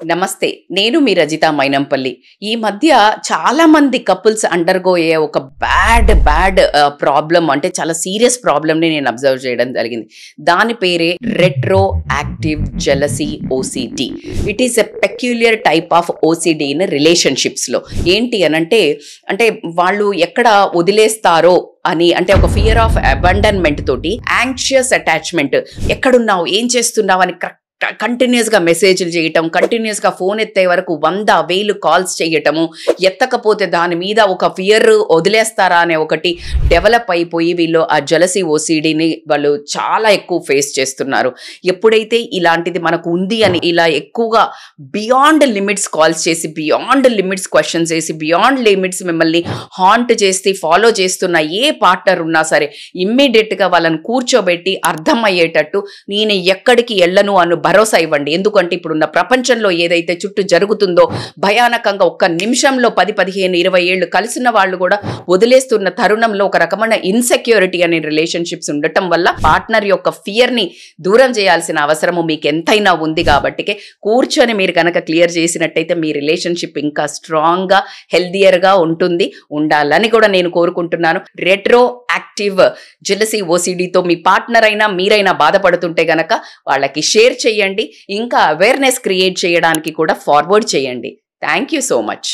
నమస్తే. నేను మీ రజిత మైనంపల్లి. ఈ మధ్య చాలా మంది కపుల్స్ అండర్‌గోయే ఒక బ్యాడ్ ప్రాబ్లమ్ అంటే చాలా సీరియస్ ప్రాబ్లమ్‌ని నేను అబ్జర్వ్ చేయడం జరిగింది. దాని పేరే retro active jealousy OCD. It is a peculiar type of OCD in రిలేషన్‌షిప్స్‌లో. ఏంటి అనంటే అంటే వాళ్ళు ఎక్కడ వదిలేస్తారో అని అంటే ఒక ఫియర్ ఆఫ్ అబండన్మెంట్ తోటి యాంగ్షియస్ అటాచ్మెంట్ ఎక్కడున్నావు ఏం చేస్తున్నావు అని కంటిన్యూస్గా మెసేజ్లు చేయటం, కంటిన్యూస్గా ఫోన్ ఎత్తే వరకు 100,000 కాల్స్ చేయటము, ఎత్తకపోతే దాని మీద ఒక ఫియర్ వదిలేస్తారా అనే ఒకటి డెవలప్ అయిపోయి వీళ్ళు ఆ జెలసీ ఓసీడీని వాళ్ళు చాలా ఎక్కువ ఫేస్ చేస్తున్నారు. ఎప్పుడైతే ఇలాంటిది మనకు ఉంది అని ఇలా ఎక్కువగా బియాండ్ లిమిట్స్ కాల్స్ చేసి, బియాండ్ లిమిట్స్ క్వశ్చన్స్ వేసి, బియాండ్ లిమిట్స్ మిమ్మల్ని హాంట్ చేసి ఫాలో చేస్తున్న ఏ పార్ట్నర్ ఉన్నా సరే ఇమ్మీడియట్గా వాళ్ళని కూర్చోబెట్టి అర్థమయ్యేటట్టు నేను ఎక్కడికి వెళ్ళను అను భరోసా ఇవ్వండి. ఎందుకంటే ఇప్పుడున్న ప్రపంచంలో ఏదైతే చుట్టూ జరుగుతుందో భయానకంగా ఒక్క నిమిషంలో 10, 15, 20 ఏళ్ళు కలిసిన వాళ్ళు కూడా వదిలేస్తున్న తరుణంలో ఒక రకమైన ఇన్సెక్యూరిటీ అనే రిలేషన్షిప్స్ ఉండటం వల్ల పార్ట్నర్ యొక్క ఫియర్ని దూరం చేయాల్సిన అవసరము మీకు ఎంతైనా ఉంది. కాబట్టి కూర్చొని మీరు కనుక క్లియర్ చేసినట్టయితే మీ రిలేషన్షిప్ ఇంకా స్ట్రాంగ్గా హెల్దియర్గా ఉండాలని కూడా నేను కోరుకుంటున్నాను. రెట్రో యాక్టివ్ జెలసీ ఓసీడీతో మీ పార్ట్నర్ అయినా మీరైనా బాధపడుతుంటే గనక వాళ్ళకి షేర్ చేయండి. ఇంకా అవేర్నెస్ క్రియేట్ చేయడానికి కూడా ఫార్వర్డ్ చేయండి. Thank you so much.